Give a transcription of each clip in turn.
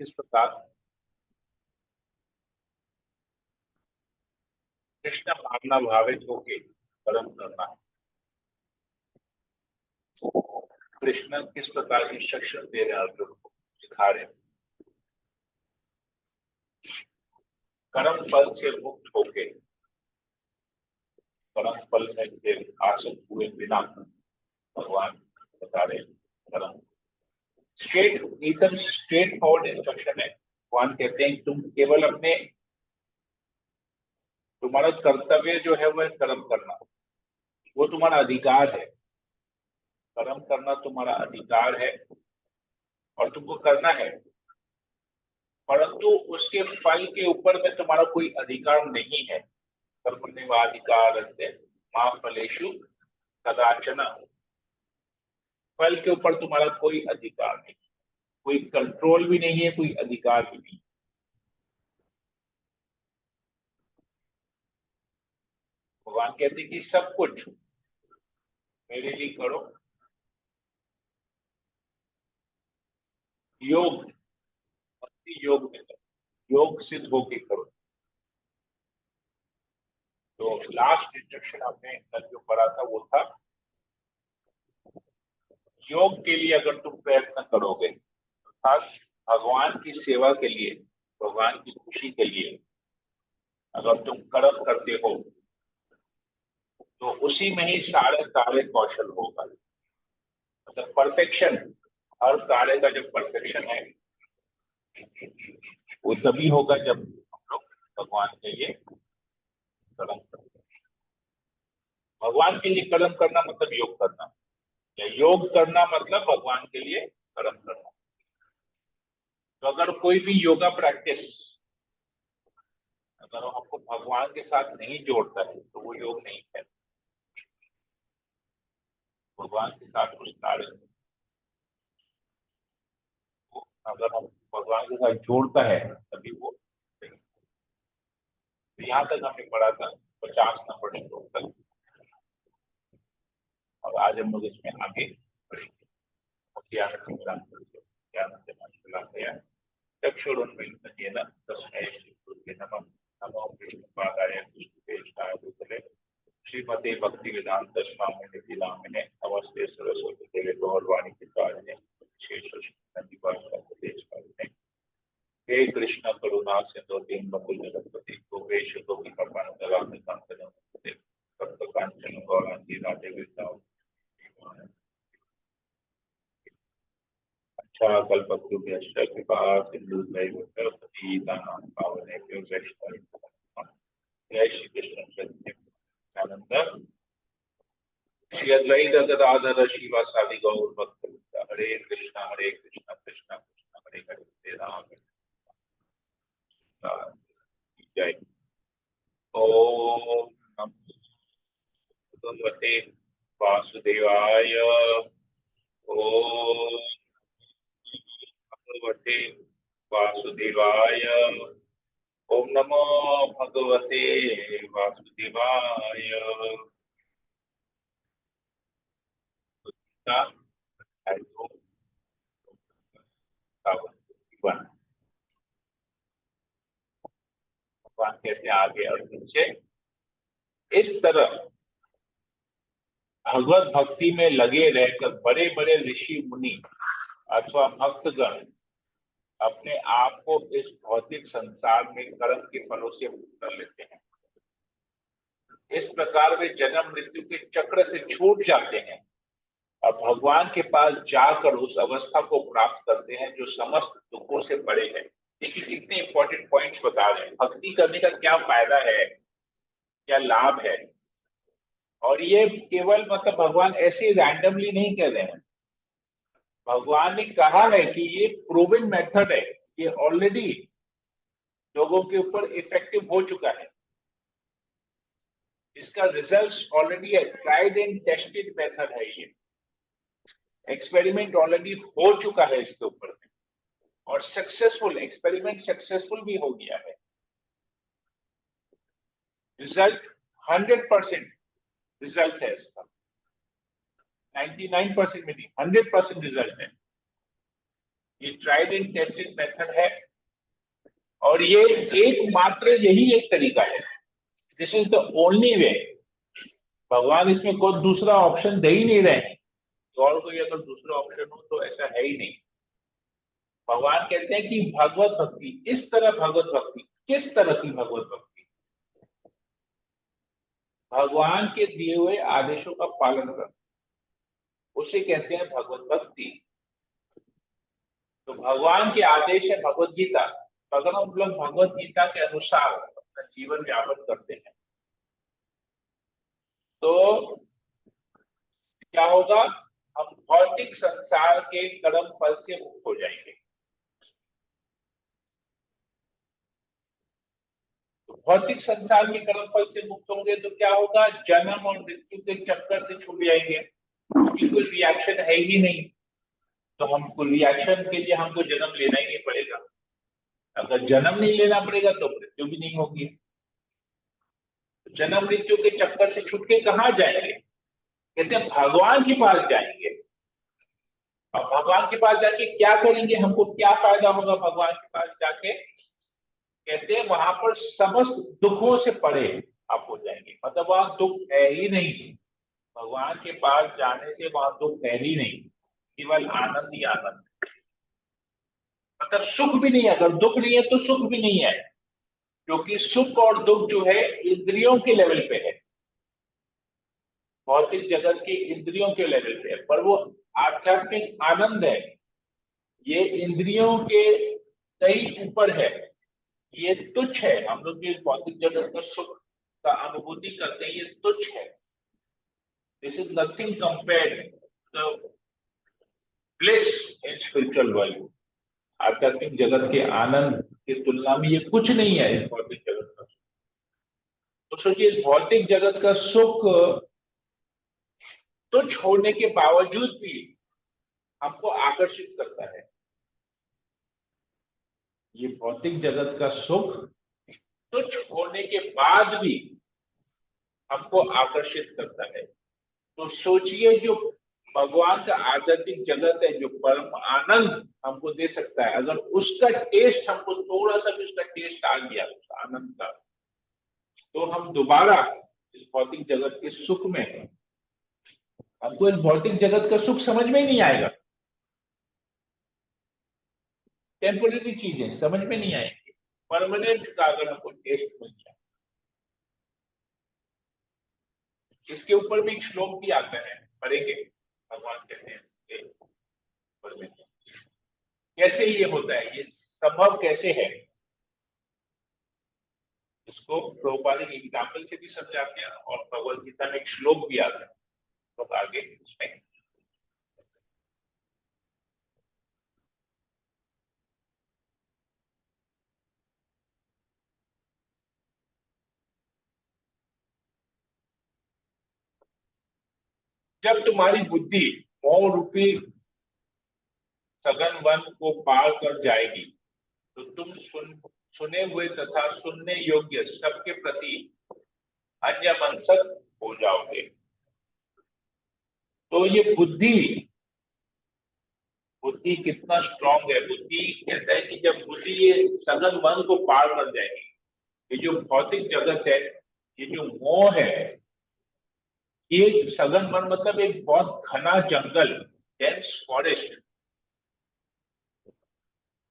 किस प्रकार कृष्ण भावना भावित होके कर्म करना है, कृष्ण किस प्रकार इंस्ट्रक्शन दे रहे हैं अर्जुन को, सिखा रहे हैं। कर्म फल से मुक्त होके, कर्म फल में आसक्त हुए बिना भगवान बता रहे हैं कर्म एकदम स्ट्रेट फॉरवर्ड इंस्ट्रक्शन है। भगवान कहते हैं तुम केवल अपने, तुम्हारा कर्तव्य जो है वह कर्म करना, वो तुम्हारा अधिकार है। कर्म करना तुम्हारा अधिकार है और तुमको करना है, परंतु उसके फल के ऊपर में तुम्हारा कोई अधिकार नहीं है। कर्मण्येवाधिकार मां फलेषु कदाचन, फल के ऊपर तुम्हारा कोई अधिकार नहीं, कोई कंट्रोल भी नहीं है, कोई अधिकार भी नहीं। भगवान कहते कि सब कुछ मेरे लिए करो, योग योग में करो, योग सिद्ध होके करो। तो लास्ट इंस्ट्रक्शन आपने कल जो पढ़ा था वो था, योग के लिए अगर तुम प्रयत्न करोगे, अर्थात भगवान की सेवा के लिए, भगवान की खुशी के लिए अगर तुम कर्म करते हो, तो उसी में ही सारे कार्य कौशल होगा। मतलब परफेक्शन, हर कार्य का जो परफेक्शन है वो तभी होगा जब हम लोग भगवान के लिए कर्म करते हैं। भगवान के लिए कर्म करना मतलब योग करना, या योग करना मतलब भगवान के लिए कर्म करना। तो अगर कोई भी योगा प्रैक्टिस अगर आपको भगवान के साथ नहीं जोड़ता है तो वो योग नहीं है। भगवान के साथ उस कार्य को अगर हम भगवान के साथ जोड़ता है तभी वो। तो यहाँ तक हमने पढ़ा था 50 नंबर श्लोक तक, और आज हम लोग इसमें आगे बढ़ेंगे। चक्षुरुन्मीलितं तस्मै श्रीगुरुवे नमः। नमो विष्णुपादाय कृष्णप्रेष्ठाय भूतले श्रीमते भक्तिवेदांत स्वामी निधि नामिने नमस्ते सरस्वती देवे गौरवाणी प्रचारिणे शेषदेशपालिने। हे कृष्ण करुणा सिंधु दीनबंधु जगत्पते गोपेश गोपीकांत कांचन गौरांगी राधे वृंदावन। कल्पतरुभ्यश्च कृपा सिन्धुभ्यैव पतितानां पावनेभ्यो वैष्णवेभ्यो नमः। जय श्री कृष्ण चैतन्य श्री अद्वैत गदाधर शिवासादि गौर भक्तवृंद। हरे कृष्ण कृष्ण कृष्ण हरे हरे, हरे राम जय। ओम नमो भगवते वासुदेवाय। ओम भगवते वासुदेवाय। ओम नमो भगवते वासुदेवाय। भगवान कहते हैं आगे अर्जुन से, इस तरह भगवत भक्ति में लगे रहकर बड़े बड़े ऋषि मुनि अथवा भक्तगण अपने आप को इस भौतिक संसार में कर्म के फलों से मुक्त कर लेते हैं। इस प्रकार वे जन्म मृत्यु के चक्र से छूट जाते हैं और भगवान के पास जाकर उस अवस्था को प्राप्त करते हैं जो समस्त दुखों से परे है। देखिए कितने इंपॉर्टेंट पॉइंट्स बता रहे हैं, भक्ति करने का क्या फायदा है, क्या लाभ है। और ये केवल मतलब भगवान ऐसे रैंडमली नहीं कह रहे हैं, भगवान ने कहा है कि ये प्रूवन मेथड है, ये ऑलरेडी लोगों के ऊपर इफेक्टिव हो चुका है, इसका रिजल्ट्स ऑलरेडी है, ट्राइड एंड टेस्टेड मेथड है, ये एक्सपेरिमेंट ऑलरेडी हो चुका है इसके ऊपर में, और सक्सेसफुल एक्सपेरिमेंट सक्सेसफुल भी हो गया है। रिजल्ट 100% रिजल्ट है इसका, 99% में नहीं 100% रिजल्ट है। ये ट्राइड एंड टेस्टेड मेथड है और ये एकमात्र यही एक तरीका है। This is the only way. भगवान इसमें कोई दूसरा ऑप्शन दे ही नहीं रहे हैं। तो और कोई अगर दूसरा ऑप्शन हो तो ऐसा है ही नहीं। भगवान कहते हैं कि भगवत भक्ति, इस तरह भगवत भक्ति, किस तरह की भगवत भक्ति? भगवान के दिए हुए आदेशों का पालन करना, उसे कहते हैं भगवत भक्ति। तो भगवान के आदेश है भगवत गीता। तो अगर हम लोग भगवत गीता के अनुसार अपना जीवन यापन करते हैं तो क्या होगा? हम भौतिक संसार के कर्म फल से मुक्त हो जाएंगे। तो भौतिक संसार के कर्म फल से मुक्त होंगे तो क्या होगा? जन्म और मृत्यु के चक्कर से छूट जाएंगे, क्योंकि कोई रिएक्शन है ही नहीं। तो हमको रिएक्शन के लिए हमको जन्म लेना ही नहीं पड़ेगा। अगर जन्म नहीं लेना पड़ेगा तो मृत्यु भी नहीं होगी। तो जन्म मृत्यु के चक्कर से छूट के कहाँ जाएंगे? कहते हैं भगवान के पास जाएंगे। और भगवान के पास जाके क्या करेंगे? हमको क्या फायदा होगा भगवान के पास जाके? कहते हैं वहां पर समस्त दुखों से परे आप हो जाएंगे। मतलब वहां दुख है ही नहीं। भगवान के पास जाने से वहां दुख है ही नहीं, केवल आनंद ही आनंद। मतलब सुख भी नहीं है। अगर दुख नहीं है तो सुख भी नहीं है, क्योंकि सुख और दुख जो है इंद्रियों के लेवल पे है, भौतिक जगत के इंद्रियों के लेवल पे है। पर वो आध्यात्मिक आनंद है, ये इंद्रियों के कई ऊपर है। ये तुच्छ है। हम लोग जो भौतिक जगत का सुख का अनुभूति करते हैं ये तुच्छ है। This is nothing compared the bliss in spiritual world. आध्यात्मिक जगत के आनंद की तुलना में ये कुछ नहीं है इस भौतिक जगत का। तो सोचिए, भौतिक जगत का सुख तुच्छ होने के बावजूद भी हमको आकर्षित करता है। ये भौतिक जगत का सुख तुच्छ होने के बाद भी हमको आकर्षित करता है। तो सोचिए, जो भगवान का आध्यात्मिक जगत है, जो परम आनंद हमको दे सकता है, अगर उसका टेस्ट हमको थोड़ा सा भी उसका टेस्ट आ गया उस आनंद का, तो हम दोबारा इस भौतिक जगत के सुख में, हमको इस भौतिक जगत का सुख समझ में ही नहीं आएगा। टेम्पोररी चीजें समझ में नहीं आएंगी। परमानेंट का अगर हमको टेस्ट मिल जाए। इसके ऊपर भी एक श्लोक भी आता है, पढ़ेंगे। भगवान कहते हैं इसके ऊपर में कैसे ये होता है, ये संभव कैसे है, इसको प्रभुपाद के एग्जाम्पल से भी समझाते हैं और भगवत गीता में एक श्लोक भी आता है। तो आगे इसमें जब तुम्हारी बुद्धि मोह रूपी सघन वन को पार कर जाएगी तो तुम सुने हुए तथा सुनने योग्य सबके प्रति अन्यमनस्क हो जाओगे। तो ये बुद्धि, बुद्धि कितना स्ट्रांग है। बुद्धि कहता है कि जब बुद्धि ये सघन वन को पार कर जाएगी, ये जो भौतिक जगत है, ये जो मोह है, ये सघन वन मतलब एक बहुत घना जंगल, डेंस फॉरेस्ट।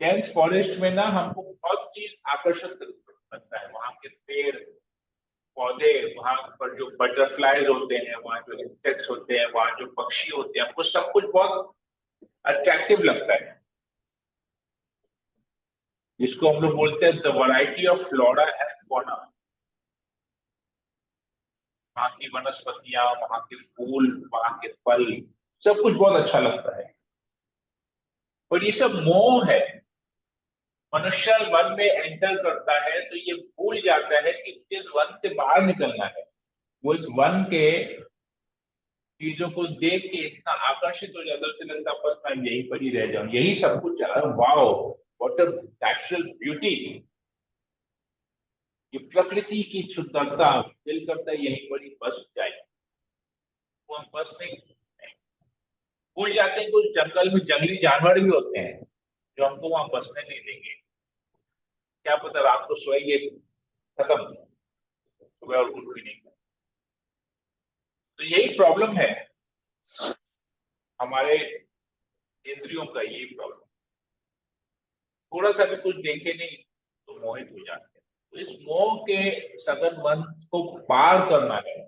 डेंस फॉरेस्ट में ना हमको बहुत चीज आकर्षित करता है। वहां के पेड़ पौधे, वहां पर जो बटरफ्लाईज होते हैं, वहां जो इंसेक्ट्स होते हैं, वहां जो पक्षी होते हैं, हमको सब कुछ बहुत अट्रैक्टिव लगता है। जिसको हम लोग बोलते हैं the variety of flora and fauna. वहां की वनस्पतियां, वहां के फूल, वहां के फल, सब कुछ बहुत अच्छा लगता है। और ये सब मोह है। मनुष्य वन में एंटर करता है तो ये भूल जाता है कि इस वन से बाहर निकलना है। वो इस वन के चीजों को देख के इतना आकर्षित हो जाता है, उसे लगता है बस मैं यहीं पर ही रह जाऊं, यही सब कुछ। Wow, what a natural beauty. ये प्रकृति की सुंदरता, दिल करता है यहीं पर ही बस जाए। वो हम बस नहीं, भूल जाते हैं कि उस जंगल में जंगली जानवर भी होते हैं। जो हमको वहां बसने नहीं देंगे। क्या पता रात को सोएंगे, खत्म, सुबह और उठ भी नहीं। तो यही प्रॉब्लम है हमारे इंद्रियों का, यही प्रॉब्लम। थोड़ा सा भी कुछ देखे नहीं तो मोहित हो जाते हैं। तो इस मोह के सघन मन को पार करना है,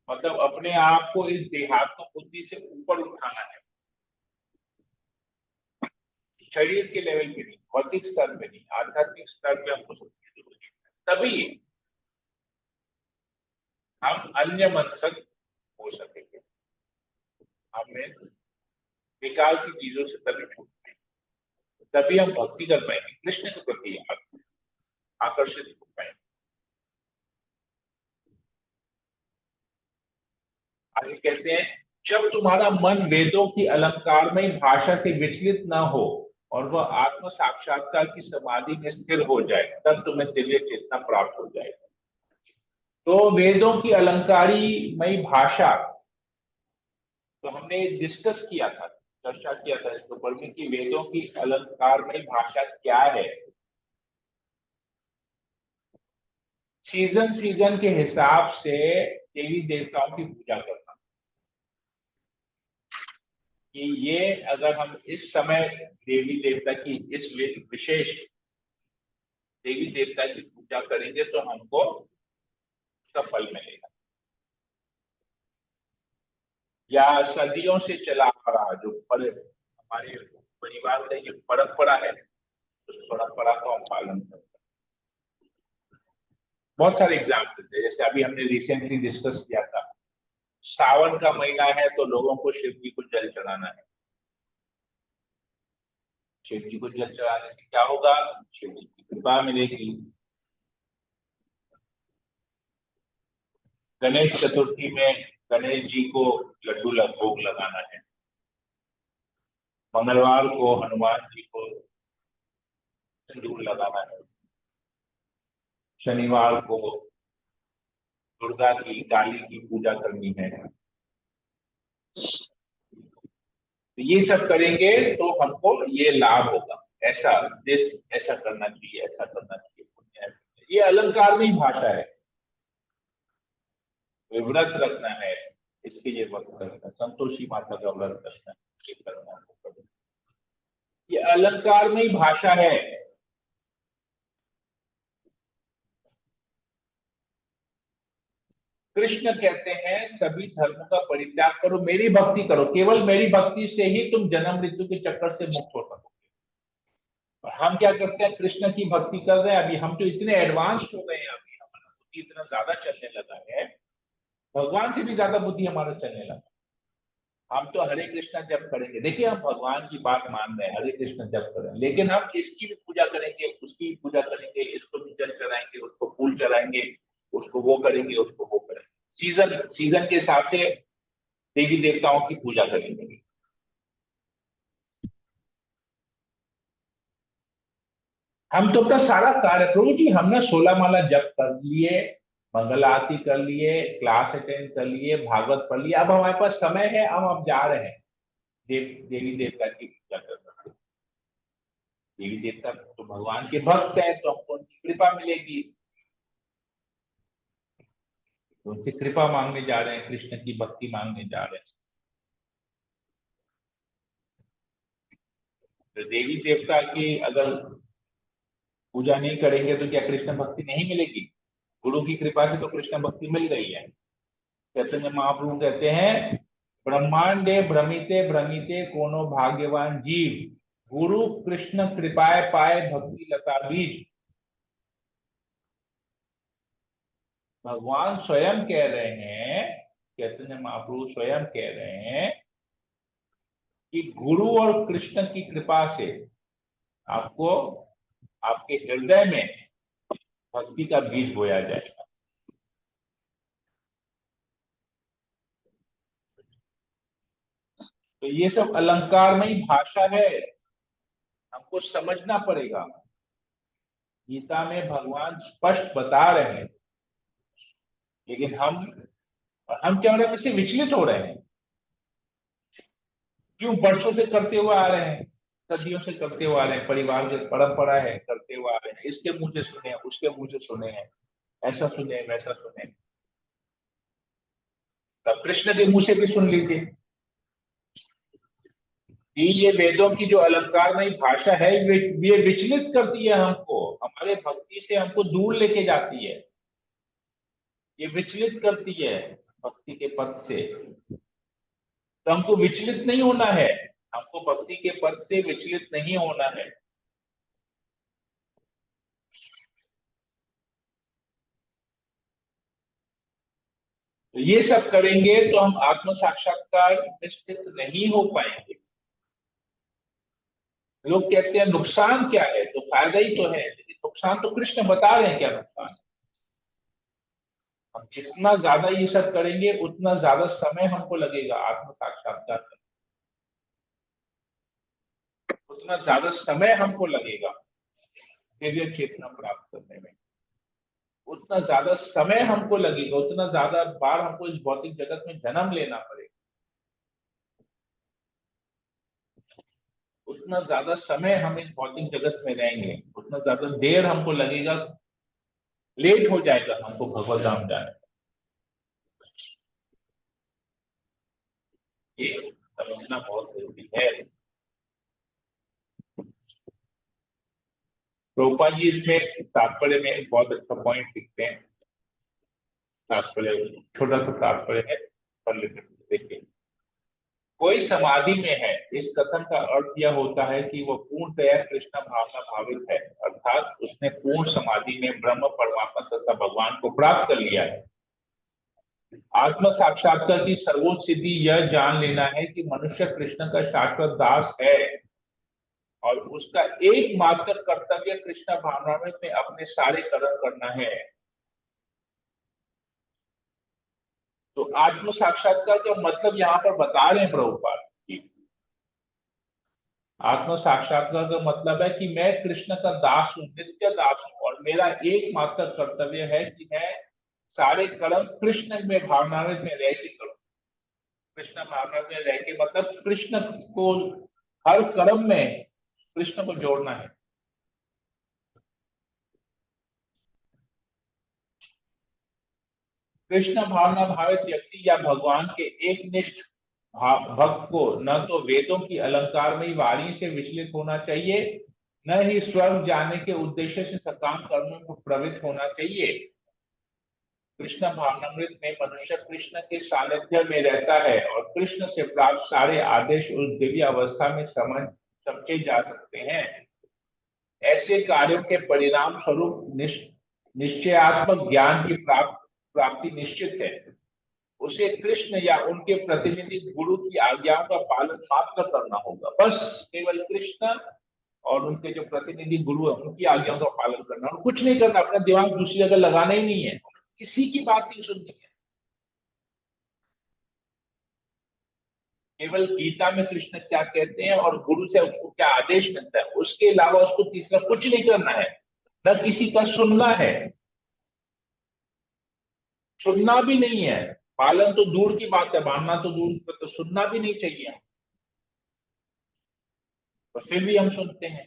मतलब अपने आप को इस देहात्म बुद्धि से ऊपर उठाना है। शरीर के लेवल पे नहीं, भौतिक स्तर पे नहीं, आध्यात्मिक स्तर पे हमको सबकी जरूरत है। तभी हम अन्य मनसक हो सकेंगे। हमें बेकार की चीजों से तभी छूट पाएंगे, तभी हम भक्ति कर पाएंगे, कृष्ण के प्रति आकर्षित हो पाएंगे। आगे कहते हैं, जब तुम्हारा मन वेदों की अलंकारमय भाषा से विचलित न हो और वह आत्म साक्षात्कार की समाधि में स्थिर हो जाए, तब तुम्हें दिव्य चेतना प्राप्त हो जाएगी। तो वेदों की अलंकारी मई भाषा, तो हमने डिस्कस किया था, चर्चा किया था इसके ऊपर में कि वेदों की अलंकारमय भाषा क्या है। सीजन सीजन के हिसाब से देवी देवताओं की पूजा करना, कि ये अगर हम इस समय देवी देवता की इस विशेष देवी देवता की पूजा करेंगे तो हमको उसका फल मिलेगा। या सदियों से चला आ रहा जो हमारे परिवार का ये परंपरा है, उस परंपरा को हम पालन करते हैं। बहुत सारे एग्जाम्पल थे, जैसे अभी हमने रिसेंटली डिस्कस किया था, सावन का महीना है तो लोगों को शिव जी को जल चढ़ाना है। शिव जी को जल चढ़ाने से क्या होगा? शिव जी की कृपा मिलेगी। गणेश चतुर्थी में गणेश जी को लड्डू भोग लगाना है। मंगलवार को हनुमान जी को सिंदूर लगाना है। शनिवार को दुर्गा की, काली की पूजा करनी है। तो ये सब करेंगे तो हमको ये लाभ होगा, ऐसा देश, ऐसा करना चाहिए, ऐसा करना चाहिए, पुण्य है। ये अलंकार में ही भाषा है। व्रत रखना है, इसके लिए व्रत रखना, संतोषी माता का व्रत रखना है, ये करना है, वो करना है। ये अलंकार में ही भाषा है। कृष्ण कहते हैं सभी धर्मों का परित्याग करो, मेरी भक्ति करो, केवल मेरी भक्ति से ही तुम जन्म मृत्यु के चक्कर से मुक्त हो सकोगे। और हम क्या करते हैं? कृष्ण की भक्ति कर रहे हैं, अभी हम तो इतने एडवांस्ड हो गए हैं, अभी हमारा बुद्धि इतना ज्यादा चलने लगा है, भगवान से भी ज्यादा बुद्धि हमारा चलने लगा। हम तो हरे कृष्णा जप करेंगे, देखिए हम भगवान की बात मान रहे हैं, हरे कृष्णा जप करें, लेकिन हम इसकी भी पूजा करेंगे, उसकी भी पूजा करेंगे, इसको भी जल चढ़ाएंगे, उसको फूल चढ़ाएंगे, उसको वो करेंगे, उसको वो करेंगे। सीजन सीजन के हिसाब से देवी देवताओं की पूजा करेंगे। हम तो अपना सारा कार्य, प्रभु जी हमने 16 माला जप कर लिए, मंगल आरती कर लिए, क्लास अटेंड कर लिए, भागवत पढ़ लिया, अब हमारे पास समय है, हम अब जा रहे हैं देवी देवता की पूजा करना। देवी देवता तो भगवान के भक्त हैं, तो हमको उनकी कृपा मिलेगी, तो उनसे कृपा मांगने जा रहे हैं, कृष्ण की भक्ति मांगने जा रहे हैं। तो देवी देवता की अगर पूजा नहीं करेंगे तो क्या कृष्ण भक्ति नहीं मिलेगी? गुरु की कृपा से तो कृष्ण भक्ति मिल रही है। चैतन्य महाप्रभु कहते हैं, ब्रह्मांडे भ्रमिते भ्रमिते कोनो भाग्यवान जीव, गुरु कृष्ण कृपाए पाए भक्ति लता बीज। भगवान स्वयं कह रहे हैं, चैतन्य महाप्रभु स्वयं कह रहे हैं कि गुरु और कृष्ण की कृपा से आपको आपके हृदय में भक्ति का बीज बोया जाएगा। तो ये सब अलंकारमयी भाषा है, हमको समझना पड़ेगा। गीता में भगवान स्पष्ट बता रहे हैं, लेकिन हम क्या हो रहे हैं? इससे विचलित हो रहे हैं। क्यों? वर्षों से करते हुए आ रहे हैं, सदियों से करते हुए आ रहे हैं, परिवार से परंपरा है, करते हुए आ रहे हैं। इसके मुंह से सुने हैं, उसके मुंह से सुने हैं, ऐसा सुने हैं, वैसा सुने हैं। तब कृष्ण के मुंह से भी सुन लीजिए कि ये वेदों की जो अलंकारमयी भाषा है, ये विचलित करती है हमको, हमारे भक्ति से हमको दूर लेके जाती है, ये विचलित करती है भक्ति के पथ से। तो हमको विचलित नहीं होना है, हमको भक्ति के पथ से विचलित नहीं होना है। तो ये सब करेंगे तो हम आत्म साक्षात्कार निश्चित नहीं हो पाएंगे। लोग कहते हैं नुकसान क्या है, तो फायदा ही तो है, लेकिन नुकसान तो कृष्ण बता रहे हैं क्या नुकसान। हम जितना ज्यादा ये सब करेंगे उतना ज्यादा समय हमको लगेगा आत्म साक्षात्कार करने, उतना ज्यादा समय हमको लगेगा दिव्य चेतना प्राप्त करने में, उतना ज्यादा समय हमको लगेगा, उतना ज्यादा बार हमको इस भौतिक जगत में जन्म लेना पड़ेगा, उतना ज्यादा समय हम इस भौतिक जगत में रहेंगे, उतना ज्यादा देर हमको लगेगा, लेट हो जाएगा हमको भगवत धाम जाने में। ये समझना बहुत जरूरी है। प्रभुपाद जी इसमें तात्पर्य में एक बहुत अच्छा पॉइंट लिखते हैं। तात्पर्य छोटा सा तात्पर्य है, पढ़ लेते हैं, देखिए। कोई समाधि में है, इस कथन का अर्थ यह होता है कि वह पूर्णतया कृष्ण भावना भावित है, अर्थात उसने पूर्ण समाधि में ब्रह्म परमात्मा तथा भगवान को प्राप्त कर लिया है। आत्म साक्षात्कार की सर्वोच्च सिद्धि यह जान लेना है कि मनुष्य कृष्ण का शाश्वत दास है और उसका एकमात्र कर्तव्य कृष्ण भावनामृत में अपने सारे कर्म करना है। तो आत्म साक्षात्कार का मतलब यहाँ पर बता रहे हैं प्रभुपाद जी। आत्म साक्षात्कार का मतलब है कि मैं कृष्ण का दास हूँ, नित्य दास हूँ, और मेरा एकमात्र कर्तव्य है कि मैं सारे कर्म कृष्ण में भावनामृत में रह के करूँ। कृष्ण भावनामृत में रह के मतलब कृष्ण को हर कर्म में कृष्ण को जोड़ना है। कृष्ण भावना भावित व्यक्ति या भगवान के एक निष्ठ भक्त को न तो वेदों की अलंकारमयी वाणी से विचलित होना चाहिए, न ही स्वर्ग जाने के उद्देश्य से सकाम कर्मों को प्रवृत्त होना चाहिए। कृष्ण भावनामृत में मनुष्य कृष्ण के सानिध्य में रहता है और कृष्ण से प्राप्त सारे आदेश उस दिव्य अवस्था में समझे जा सकते हैं। ऐसे कार्यों के परिणाम स्वरूप निश्चयात्मक ज्ञान की प्राप्ति निश्चित है। उसे कृष्ण या उनके प्रतिनिधि गुरु की आज्ञाओं का पालन मात्र करना होगा, बस केवल कृष्ण और उनके जो प्रतिनिधि गुरु है उनकी आज्ञाओं का पालन करना, और कुछ नहीं करना, अपना दिमाग दूसरी जगह लगाना ही नहीं है, किसी की बात नहीं सुननी है। केवल गीता में कृष्ण क्या कहते हैं और गुरु से उसको क्या आदेश मिलता है, उसके अलावा उसको तीसरा कुछ नहीं करना है, न किसी का सुनना है, सुनना भी नहीं है। पालन तो दूर की बात है, मानना तो दूर की बात, तो सुनना भी नहीं चाहिए, और फिर भी हम सुनते हैं।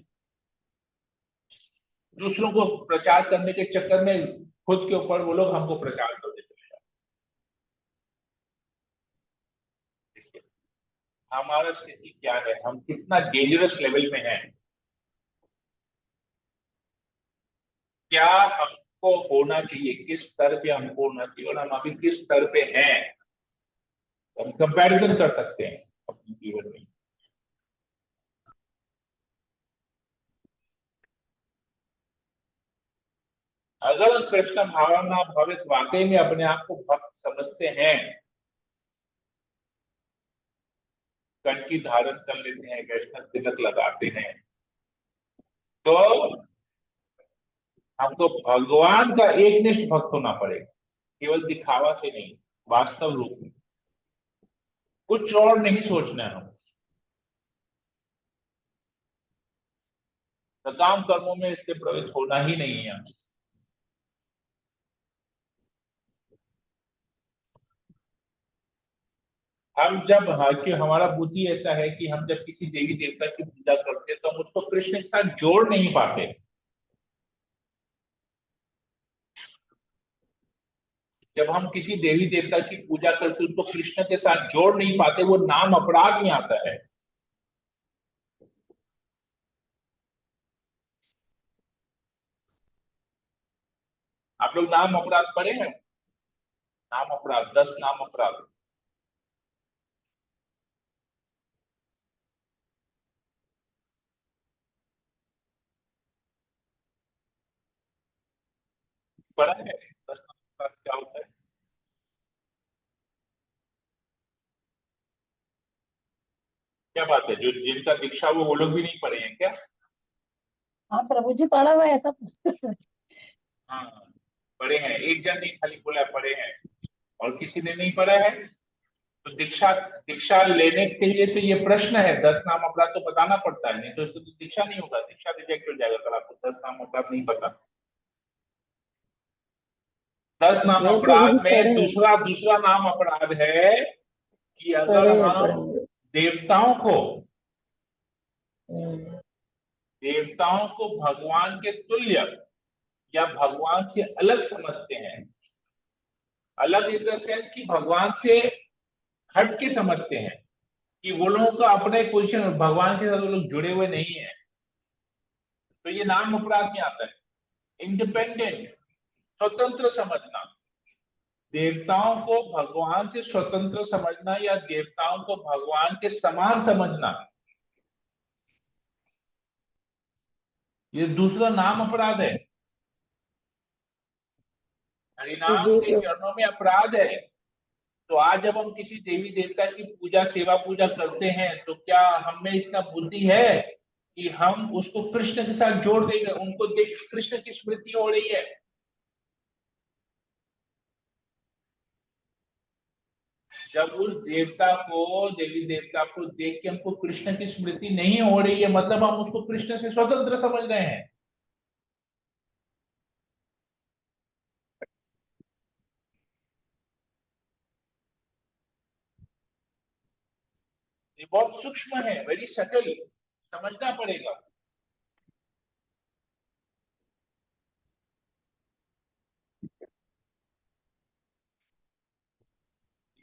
दूसरों को प्रचार करने के चक्कर में खुद के ऊपर वो लोग हमको प्रचार कर देते हैं। देखिए, हमारा स्थिति क्या है, हम कितना डेंजरस लेवल में हैं। क्या हमको होना चाहिए, किस स्तर पे हमको होना चाहिए, और हम अभी किस स्तर पे हैं, हम कंपैरिजन कर सकते हैं अपने जीवन में। अगर हम कृष्ण भावना भावित वाकई में अपने आप को भक्त समझते हैं, कंठी धारण कर लेते हैं, वैष्णव तिलक लगाते हैं, तो हमको भगवान का एकनिष्ठ भक्त होना पड़ेगा, केवल दिखावा से नहीं, वास्तव रूप में। कुछ और नहीं सोचना है हम, सकाम कर्मों में इससे प्रवृत्त होना ही नहीं है। हम जब, हाँ, कि हमारा बुद्धि ऐसा है कि हम जब किसी देवी देवता की पूजा करते हैं तो हम उसको कृष्ण के साथ जोड़ नहीं पाते। जब हम किसी देवी देवता की पूजा करते हैं उसको कृष्ण के साथ जोड़ नहीं पाते, वो नाम अपराध में आता है। आप लोग नाम अपराध पढ़े हैं? नाम अपराध, 10 नाम अपराध। पढ़ा है? 10 नाम अपराध क्या होता है? क्या बात है, जो जिनका दीक्षा वो लोग भी नहीं पढ़े हैं क्या? हाँ प्रभु जी, पढ़ा हुआ है सब। हाँ, पढ़े हैं, एक जन नहीं खाली बोला पढ़े हैं, और किसी ने नहीं पढ़ा है? तो दीक्षा, दीक्षा लेने के लिए तो ये प्रश्न है, 10 नाम अपराध तो बताना पड़ता है, नहीं तो इससे तो दीक्षा नहीं होगा, दीक्षा रिजेक्ट हो जाएगा अगर आपको 10 नाम अपराध नहीं पता। 10 नाम नहीं प्रभु जी, अपराध में पढ़े हैं। दूसरा दूसरा नाम अपराध है कि अगर पढ़े हैं, हम पढ़े हैं। देवताओं को हम्म। देवताओं को भगवान के तुल्य या भगवान से अलग समझते हैं, अलग इन द सेंस कि भगवान से हट के समझते हैं, कि वो लोगों का अपना एक पोजिशन, भगवान के साथ वो लोग जुड़े हुए नहीं है, तो ये नाम अपराध में आता है। इंडिपेंडेंट, स्वतंत्र समझना, देवताओं को भगवान से स्वतंत्र समझना या देवताओं को भगवान के समान समझना, ये दूसरा नाम अपराध है। हरिनाम जी के प्रभु। चरणों में अपराध है। तो आज जब हम किसी देवी देवता की पूजा, सेवा पूजा करते हैं, तो क्या हम में इतना बुद्धि है कि हम उसको कृष्ण के साथ जोड़ देंगे, उनको देख के कृष्ण की स्मृति हो रही है? जब उस देवता को, देवी देवता को देख के हमको कृष्ण की स्मृति नहीं हो रही है, मतलब हम उसको कृष्ण से स्वतंत्र समझ रहे हैं। ये बहुत सूक्ष्म है, वेरी सटल, समझना पड़ेगा।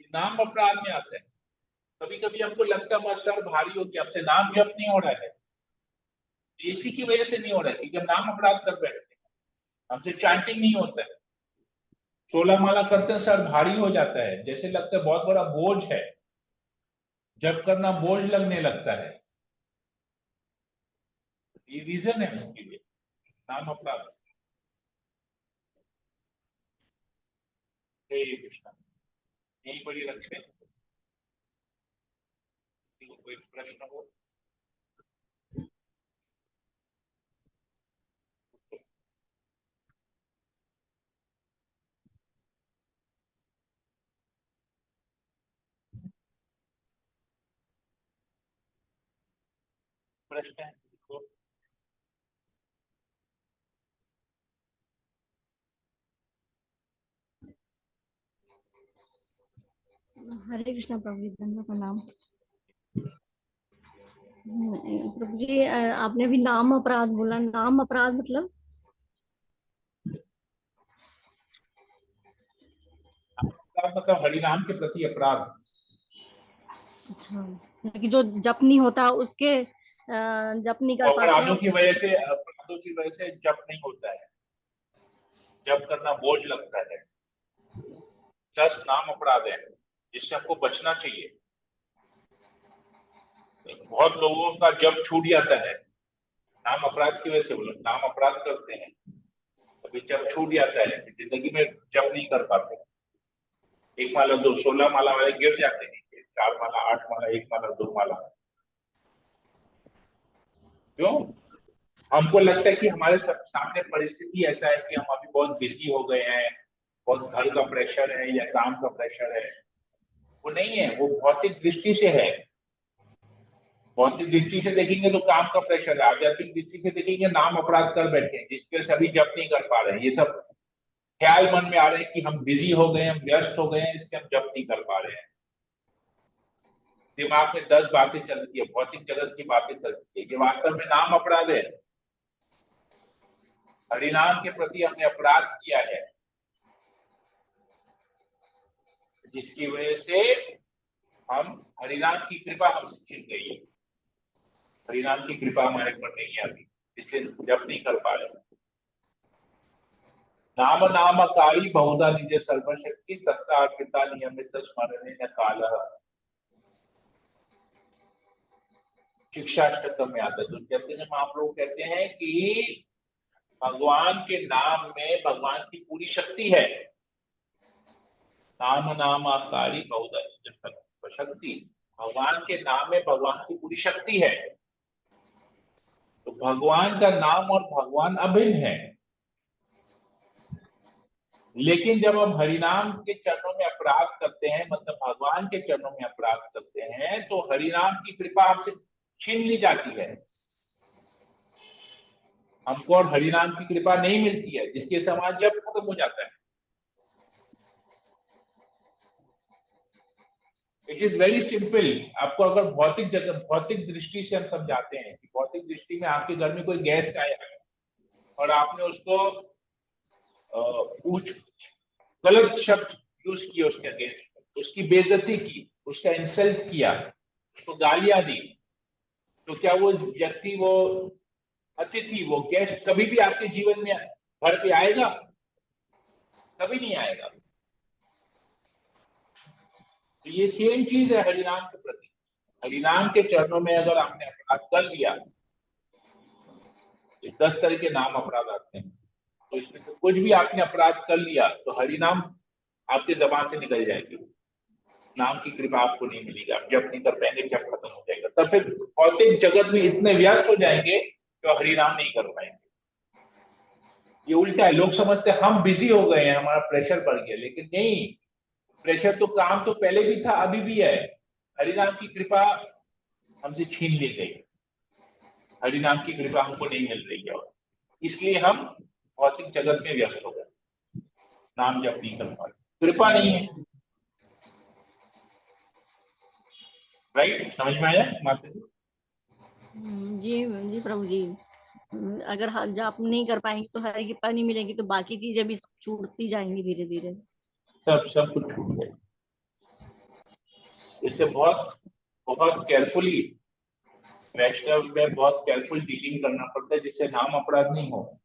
ये नाम अपराध में आता है। कभी कभी हमको लगता है हमारा सर भारी हो गया, आपसे नाम जप नहीं हो रहा है, तो इसी की वजह से नहीं हो रहा है क्योंकि हम नाम अपराध कर बैठते हैं, हमसे चैंटिंग नहीं होता है। 16 माला करते हैं सर भारी हो जाता है, जैसे लगता है बहुत बड़ा बोझ है, जप करना बोझ लगने लगता है। ये रीजन है उसके लिए, नाम अपराध। हे कृष्णा, यहीं पर ही रखते हैं। किसी को कोई प्रश्न हो? प्रश्न है किसी को? हरे कृष्णा प्रभु जी, धन्यवाद प्रणाम। प्रभु जी, आपने भी नाम अपराध बोला, नाम अपराध मतलब? अपराध मतलब हरिनाम के प्रति अपराध। अच्छा, कि जो जप नहीं होता उसके, जप नहीं वो कर पाते हैं। अपराधों की वजह से जप नहीं होता है, जप करना बोझ लगता है। 10 नाम अपराध है जिससे हमको बचना चाहिए। बहुत लोगों का जप छूट जाता है नाम अपराध की वजह से, वो लोग नाम अपराध करते हैं, कभी जप छूट जाता है, जिंदगी में जप नहीं कर पाते। 1 माला दो, 16 माला वाले गिर जाते हैं, 4 माला, 8 माला, 1 माला, 2 माला। क्यों? हमको लगता है कि हमारे सामने परिस्थिति ऐसा है कि हम अभी बहुत बिजी हो गए हैं, बहुत घर का प्रेशर है या काम का प्रेशर है। वो नहीं है, वो भौतिक दृष्टि से है। भौतिक दृष्टि से देखेंगे तो काम का प्रेशर है, आध्यात्मिक दृष्टि से देखेंगे नाम अपराध कर बैठे हैं जिसके वजह से अभी जप नहीं कर पा रहे हैं। ये सब ख्याल मन में आ रहे हैं कि हम बिजी हो गए हैं, हम व्यस्त हो गए हैं, इसलिए हम जप नहीं कर पा रहे हैं। दिमाग में 10 बातें चलती है, भौतिक जगत की बातें चलती है, ये वास्तव में नाम अपराध है। हरिनाम के प्रति हमने अपराध किया है, जिसकी वजह से हम हरिनाम की कृपा हमसे छिन गई है। हरिनाम की कृपा हमारे पर नहीं है अभी, इसलिए जप नहीं कर पा रहे। नाम नामकारी बहुधा निज सर्वशक्ति तथा अर्पिता नियमित स्मरण काल। शिक्षाष्टकम में आता है, तो कहते हैं, महाप्रभु कहते हैं कि भगवान के नाम में भगवान की पूरी शक्ति है। नाम नामाकारी बहुधा निज सर्वशक्ति, भगवान के नाम में भगवान की पूरी शक्ति है। तो भगवान का नाम और भगवान अभिन्न है। लेकिन जब हम हरिनाम के चरणों में अपराध करते हैं, मतलब भगवान के चरणों में अपराध करते हैं, तो हरिनाम की कृपा हमसे छीन ली जाती है। हमको और हरिनाम की कृपा नहीं मिलती है, जिसके समान जब खत्म हो जाता है। It is very simple. आपको अगर भौतिक जगह, भौतिक दृष्टि से हम समझाते हैं कि भौतिक दृष्टि में आपके घर में कोई गेस्ट आया है और आपने उसको कुछ गलत शब्द यूज किए उसके अगेंस्ट, उसकी बेइज्जती की, उसका इंसल्ट किया, उसको गालियां दी, तो क्या वो व्यक्ति, वो अतिथि, वो गेस्ट कभी भी आपके जीवन में घर पे आएगा? कभी नहीं आएगा। तो ये सेम चीज है हरिनाम के प्रति। हरिनाम के चरणों में अगर आपने अपराध कर लिया, 10 तरह के नाम अपराध आते हैं, तो इसमें से कुछ भी आपने अपराध कर लिया तो हरिनाम आपके जबान से निकल जाएगी, नाम की कृपा आपको नहीं मिलेगी, आप जब नहीं कर पाएंगे, जब खत्म हो जाएगा। तब फिर भौतिक जगत में इतने व्यस्त हो जाएंगे तो हरिनाम नहीं कर पाएंगे। ये उल्टा है, लोग समझते हैं हम बिजी हो गए हैं, हमारा प्रेशर बढ़ गया, लेकिन नहीं, प्रेशर तो, काम तो पहले भी था, अभी भी है। हरिनाम की कृपा हमसे छीन ली गई, हरिनाम की कृपा हमको नहीं मिल रही है, और इसलिए हम भौतिक जगत में व्यस्त हो गए, नाम जप नहीं कर पा रहे, कृपा नहीं है। राइट? समझ में आया माता जी? जी जी प्रभु जी। अगर हर जाप नहीं कर पाएंगे तो हर कृपा नहीं मिलेगी, तो बाकी चीजें भी सब छूटती जाएंगी धीरे धीरे। सब कुछ छूट गया। इससे बहुत बहुत केयरफुली, वैष्णव में बहुत केयरफुल डीलिंग करना पड़ता है, जिससे नाम अपराध नहीं हो।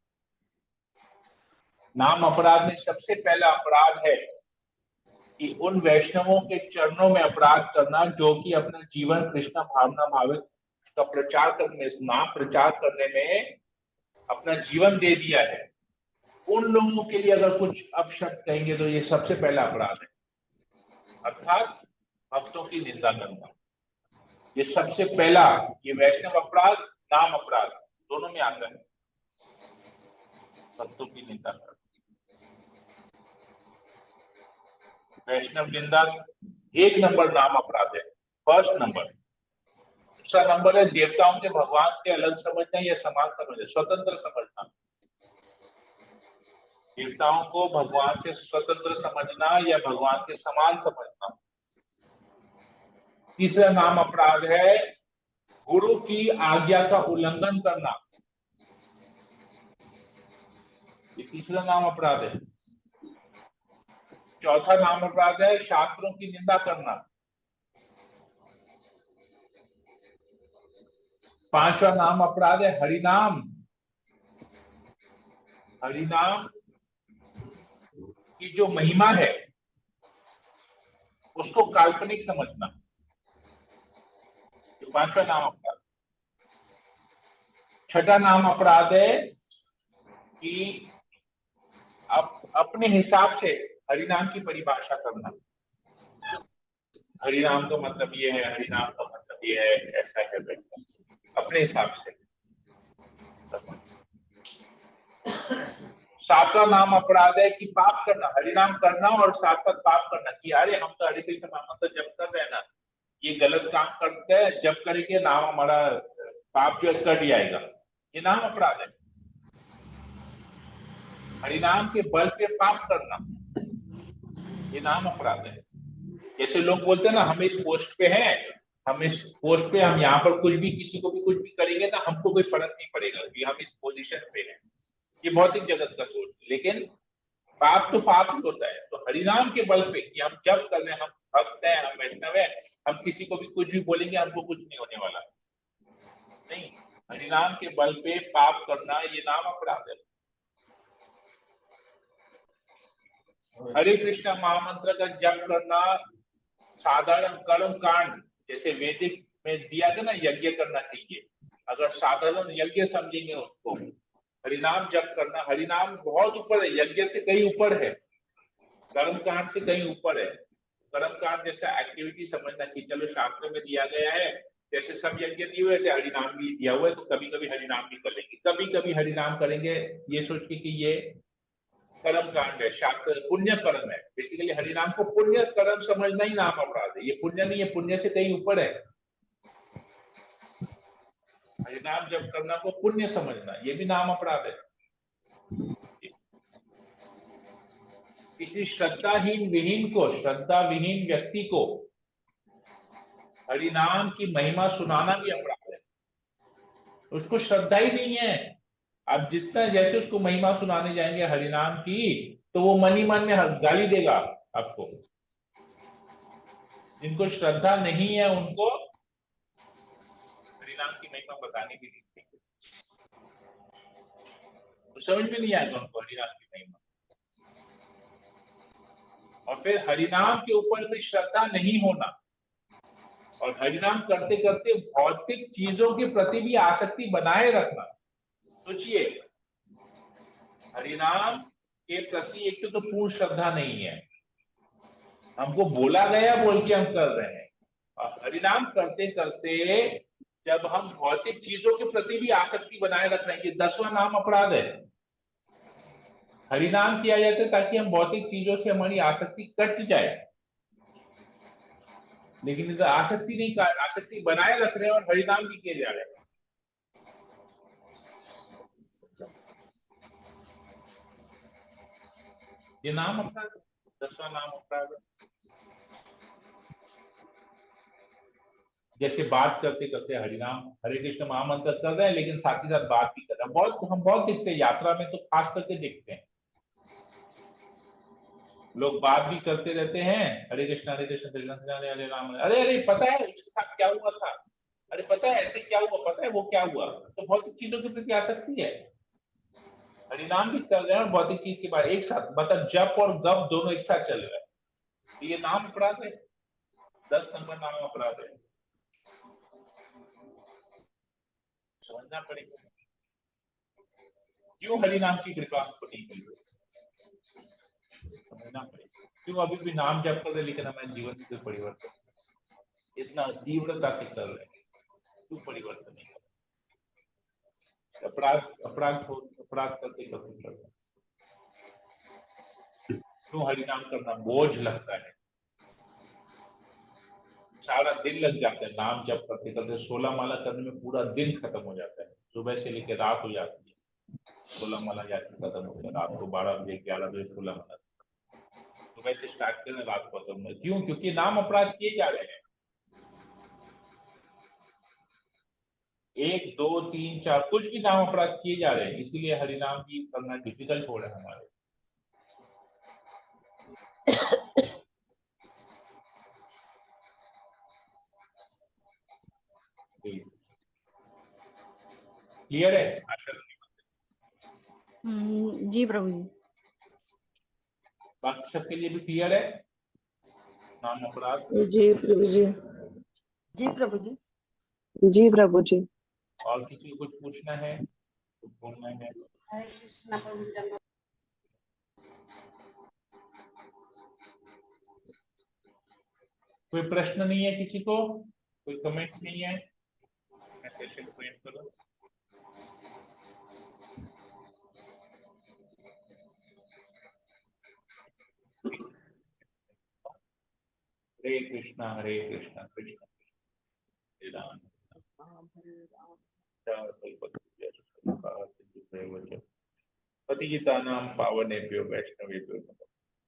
नाम अपराध में सबसे पहला अपराध है कि उन वैष्णवों के चरणों में अपराध करना जो कि अपना जीवन कृष्ण भावना भावित का प्रचार करने, नाम प्रचार करने में अपना जीवन दे दिया है। उन लोगों के लिए अगर कुछ अपशब्द कहेंगे तो ये सबसे पहला अपराध है, अर्थात भक्तों की निंदा करना। ये सबसे पहला, ये वैष्णव अपराध, नाम अपराध दोनों में आता है, भक्तों की निंदा करना। वैष्णव निंदा 1 नंबर नाम अपराध है, फर्स्ट नंबर। दूसरा नंबर है देवताओं के भगवान के अलग समझना या समान समझना, स्वतंत्र समझना। देवताओं को भगवान से स्वतंत्र समझना या भगवान के समान समझना। तीसरा नाम अपराध है गुरु की आज्ञा का उल्लंघन करना, ये तीसरा नाम अपराध है। चौथा नाम अपराध है शास्त्रों की निंदा करना। पांचवा नाम अपराध है हरिनाम, हरिनाम की जो महिमा है उसको काल्पनिक समझना, ये पांचवा नाम अपराध। छठा नाम अपराध है कि अपने हिसाब से हरिनाम की परिभाषा करना। हरिनाम का मतलब ये है, हरिनाम का मतलब ये है, ऐसा है वैसा, अपने हिसाब से। सातवां नाम अपराध है कि पाप करना, हरिनाम करना और साथ साथ पाप करना, कि अरे हम तो हरे कृष्ण महामंत्र जप कर रहे हैं ना, ये गलत काम करते हैं, जब करेंगे नाम हमारा पाप जो कर जाएगा, ये नाम अपराध है। हरिनाम के बल पे पाप करना, ये नाम अपराध है। जैसे लोग बोलते हैं ना, हम इस पोस्ट पे हैं, हम इस पोस्ट पे, हम यहाँ पर कुछ भी किसी को भी कुछ भी करेंगे ना, हमको कोई फर्क नहीं पड़ेगा कि हम इस पोजीशन पे हैं। ये भौतिक जगत का सोच, लेकिन पाप तो पाप ही होता है। तो हरिनाम के बल पे कि हम जब कर रहे हैं, हम भक्त हैं, हम वैष्णव हैं, हम किसी को भी कुछ भी बोलेंगे, हमको कुछ नहीं होने वाला। नहीं, हरिनाम के बल पे पाप करना ये नाम अपराध है। हरे कृष्णा महामंत्र का जप करना साधारण कर्म कांड, जैसे वैदिक में दिया गया ना, यज्ञ करना चाहिए, अगर साधारण यज्ञ समझेंगे उसको, हरिनाम जप करना, हरिनाम बहुत ऊपर है, यज्ञ से कहीं ऊपर है, कर्म कांड से कहीं ऊपर है। कर्म कांड जैसा एक्टिविटी समझना कि चलो शास्त्र में दिया गया है, जैसे सब यज्ञ दिए हुए वैसे हरिनाम भी दिया हुआ है, तो कभी कभी हरिनाम भी कर लेंगे, कभी कभी हरिनाम करेंगे, ये सोच के कि ये कर्म कांड है, शास्त्र पुण्य कर्म है। बेसिकली हरिनाम को पुण्य कर्म समझना ही नाम अपराध है। ये पुण्य नहीं है, पुण्य से कहीं ऊपर है। हरिनाम जब करना को पुण्य समझना, ये भी नाम अपराध है। किसी श्रद्धाहीन विहीन को, श्रद्धा विहीन व्यक्ति को हरिनाम की महिमा सुनाना भी अपराध है। उसको श्रद्धा ही नहीं है, आप जितना जैसे उसको महिमा सुनाने जाएंगे हरिनाम की, तो वो मन ही मन में गाली देगा आपको। जिनको श्रद्धा नहीं है उनको हरिनाम की महिमा बताने की नहीं चाहिए, तो समझ में नहीं आएगा उनको हरिनाम की महिमा। और फिर हरिनाम के ऊपर भी श्रद्धा नहीं होना, और हरिनाम करते करते भौतिक चीजों के प्रति भी आसक्ति बनाए रखना। सोचिए, हरिनाम के प्रति एक तो पूर्ण श्रद्धा नहीं है, हमको बोला गया बोल के हम कर रहे हैं, और हरिनाम करते करते जब हम भौतिक चीजों के प्रति भी आसक्ति बनाए रख रहे हैं, ये 10वां नाम अपराध है। हरिनाम किया जाता है ताकि हम भौतिक चीजों से हमारी आसक्ति कट जाए, लेकिन इधर आसक्ति नहीं, आसक्ति बनाए रख रहे हैं और हरिनाम भी किए जा रहे हैं। ये नाम अपराध, 10वां नाम अपराध है। जैसे बात करते करते हरिनाम हरे कृष्ण महामंत्र कर रहे हैं, लेकिन साथ ही साथ बात भी कर रहे हैं। हम बहुत दिखते हैं यात्रा में, तो खास करके देखते हैं लोग बात भी करते रहते हैं, हरे कृष्ण हरे कृष्ण कृष्ण कृष्ण हरे हरे राम अरे अरे पता है उसके साथ क्या हुआ था, अरे पता है ऐसे क्या हुआ, पता है वो क्या हुआ। तो भौतिक चीजों के प्रति आसक्ति है। हरिनाम भी कर रहे हैं और भौतिक चीज के बारे एक साथ, मतलब जप और गप दोनों एक साथ चल रहा है, तो ये नाम अपराध है, 10 नंबर नाम अपराध है। समझना पड़ेगा क्यों हरिनाम की कृपा हमको नहीं मिल रही, समझना पड़ेगा क्यों अभी भी नाम जप कर रहे लेकिन हमारे जीवन में कोई परिवर्तन इतना तीव्रता से कर रहे हैं, क्यों परिवर्तन नहीं कर रहे। अपराध करते करते क्यों हरिनाम करना बोझ लगता है, सारा दिन लग जाता है नाम जप करते करते, 16 माला करने में पूरा दिन खत्म हो जाता है, सुबह से लेकर रात हो जाती है, 16 माला जाके खत्म हो गया, रात को 12 बजे 11 बजे 16 माला, सुबह से स्टार्ट करें रात को खत्म हो। क्यों? क्योंकि नाम अपराध किए जा रहे हैं, 1 2 3 4 कुछ भी नाम अपराध किए जा रहे हैं, इसीलिए हरिनाम भी करना डिफिकल्ट हो रहा है हमारे। क्लियर है आशा? जी प्रभु जी। बाकी सबके लिए भी क्लियर है नाम अपराध? जी प्रभु जी। जी प्रभु जी। जी प्रभु जी। और किसी को कुछ पूछना है, कुछ बोलना है? हरे कृष्णा प्रभु जी। कोई प्रश्न नहीं है किसी को, कोई कमेंट नहीं है, मैं सेशन को एंड करूं। हरे कृष्णा कृष्ण कृष्ण हरे राम पतितानां पावनेभ्यो वैष्णवेभ्यो नमः।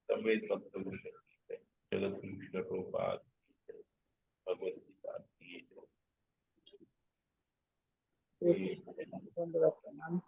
संवेद भक्त जगत भगवद गीता की दंडवत प्रणाम।